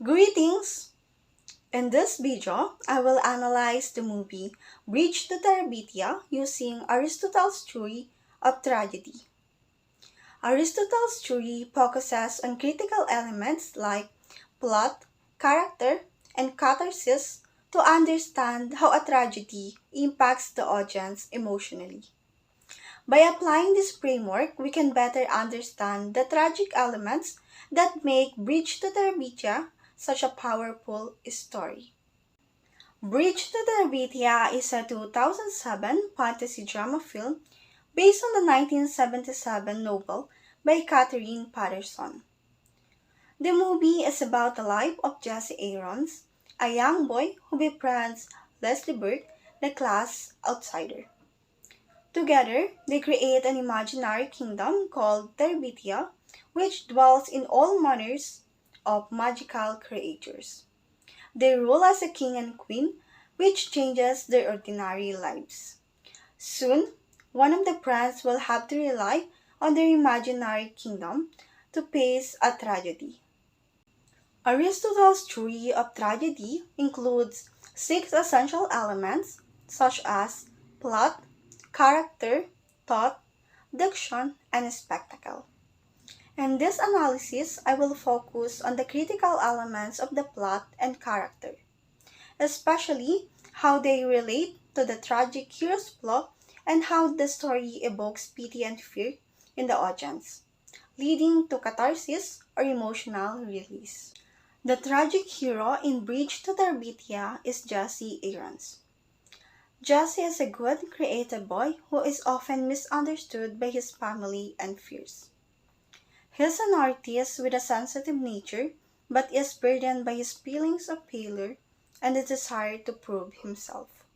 Greetings! In this video, I will analyze the movie Bridge to Terabithia using Aristotle's theory of tragedy. Aristotle's theory focuses on critical elements like plot, character, and catharsis to understand how a tragedy impacts the audience emotionally. By applying this framework, we can better understand the tragic elements that make Bridge to Terabithia such a powerful story. Bridge to Terabithia is a 2007 fantasy drama film based on the 1977 novel by Catherine Patterson. The movie is about the life of Jesse Aarons, a young boy who befriends Leslie Burke, the class outsider. Together, they create an imaginary kingdom called Terabithia, which dwells in all manners of magical creatures. They rule as a king and queen, which changes their ordinary lives. Soon, one of the friends will have to rely on their imaginary kingdom to face a tragedy. Aristotle's theory of tragedy includes six essential elements such as plot, character, thought, diction, and spectacle. In this analysis, I will focus on the critical elements of the plot and character, especially how they relate to the tragic hero's flaw and how the story evokes pity and fear in the audience, leading to catharsis or emotional release. The tragic hero in Bridge to Terabithia is Jesse Aarons. Jesse is a good, creative boy who is often misunderstood by his family and peers. He is an artist with a sensitive nature, but is burdened by his feelings of failure and the desire to prove himself.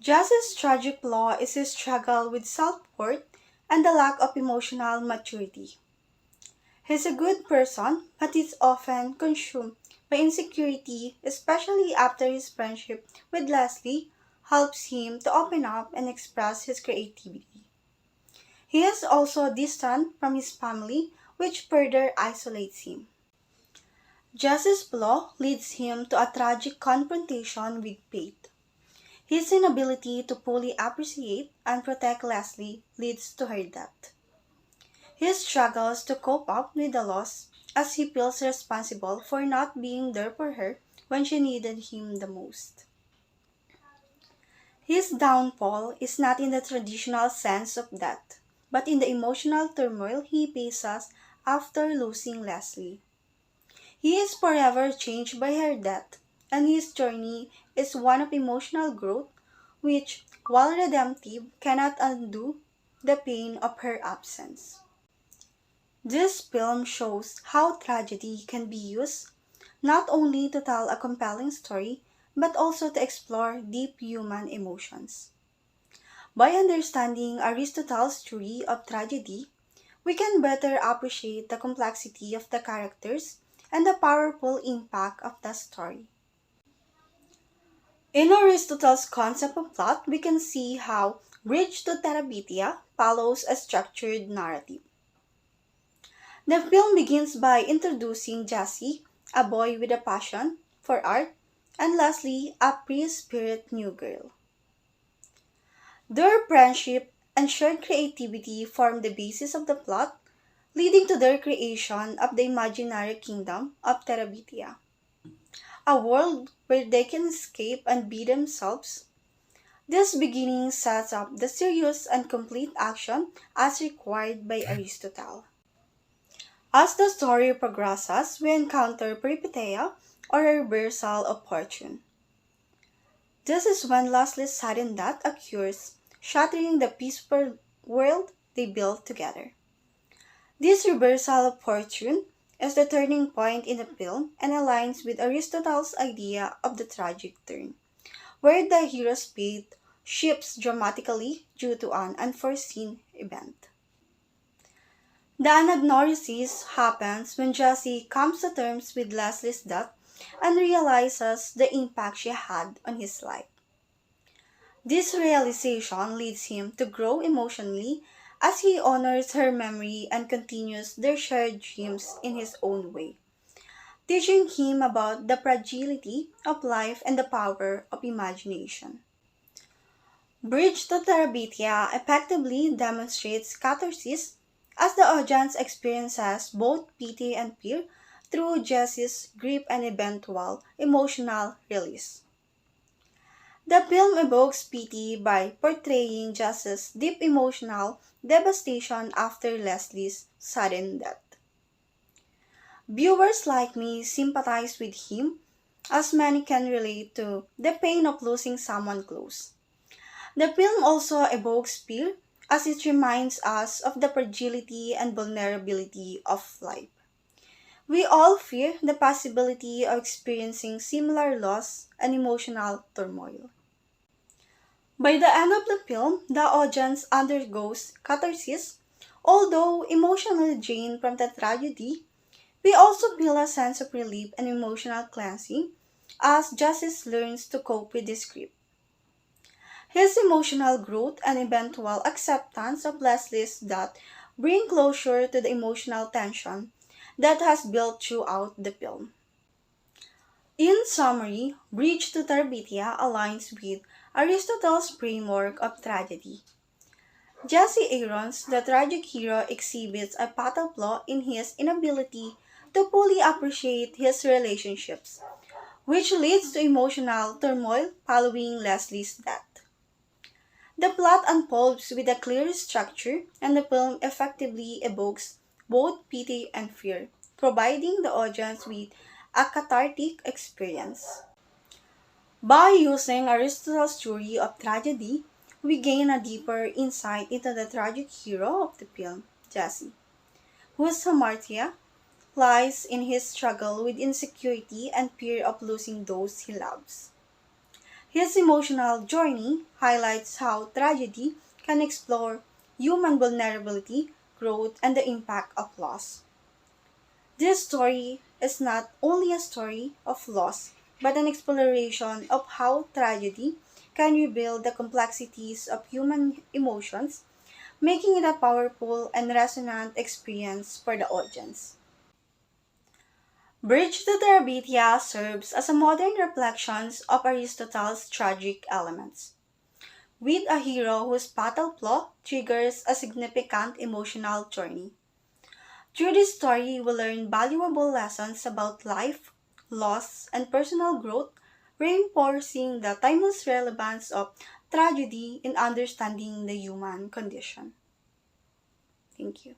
Jesse's tragic flaw is his struggle with self-worth and the lack of emotional maturity. He is a good person, but is often consumed by insecurity, especially after his friendship with Leslie helps him to open up and express his creativity. He is also distant from his family, which further isolates him. Jesse's flaw leads him to a tragic confrontation with fate. His inability to fully appreciate and protect Leslie leads to her death. He struggles to cope up with the loss as he feels responsible for not being there for her when she needed him the most. His downfall is not in the traditional sense of death, but in the emotional turmoil he faces after losing Leslie. He is forever changed by her death, and his journey is one of emotional growth which, while redemptive, cannot undo the pain of her absence. This film shows how tragedy can be used not only to tell a compelling story, but also to explore deep human emotions. By understanding Aristotle's theory of tragedy, we can better appreciate the complexity of the characters and the powerful impact of the story. In Aristotle's concept of plot, we can see how Bridge to Terabithia follows a structured narrative. The film begins by introducing Jesse, a boy with a passion for art, and Leslie, a free-spirit new girl. Their friendship and shared creativity form the basis of the plot, leading to their creation of the imaginary kingdom of Terabithia, a world where they can escape and be themselves. This beginning sets up the serious and complete action as required by Aristotle. As the story progresses, we encounter Terabithia, or a reversal of fortune. This is when Leslie's sudden death occurs, shattering the peaceful world they built together. This reversal of fortune is the turning point in the film and aligns with Aristotle's idea of the tragic turn, where the hero's fate shifts dramatically due to an unforeseen event. The anagnosis happens when Jessie comes to terms with Leslie's death and realizes the impact she had on his life. This realization leads him to grow emotionally as he honors her memory and continues their shared dreams in his own way. teaching him about the fragility of life and the power of imagination. Bridge to Terabithia effectively demonstrates catharsis as the audience experiences both pity and fear through Jesse's grief and eventual emotional release. The film evokes pity by portraying Jesse's deep emotional devastation after Leslie's sudden death. Viewers like me sympathize with him, as many can relate to the pain of losing someone close. The film also evokes fear, as it reminds us of the fragility and vulnerability of life. We all fear the possibility of experiencing similar loss and emotional turmoil. By the end of the film, the audience undergoes catharsis. Although emotionally drained from the tragedy, we also feel a sense of relief and emotional cleansing as Justice learns to cope with this grief. His emotional growth and eventual acceptance of Leslie's death bring closure to the emotional tension that has built throughout the film. In summary, Bridge to Terabithia aligns with Aristotle's framework of tragedy. Jesse Aaron's The Tragic Hero exhibits a fatal flaw in his inability to fully appreciate his relationships, which leads to emotional turmoil following Leslie's death. The plot unfolds with a clear structure, and the film effectively evokes both pity and fear, providing the audience with a cathartic experience. By using Aristotle's theory of tragedy, we gain a deeper insight into the tragic hero of the film, Jesse, whose hamartia lies in his struggle with insecurity and fear of losing those he loves. His emotional journey highlights how tragedy can explore human vulnerability, growth, and the impact of loss. This story is not only a story of loss, but an exploration of how tragedy can reveal the complexities of human emotions, making it a powerful and resonant experience for the audience. Bridge to Terabithia serves as a modern reflection of Aristotle's tragic elements, with a hero whose fatal flaw triggers a significant emotional journey. Through this story, we learn valuable lessons about life, loss, and personal growth, reinforcing the timeless relevance of tragedy in understanding the human condition. Thank you.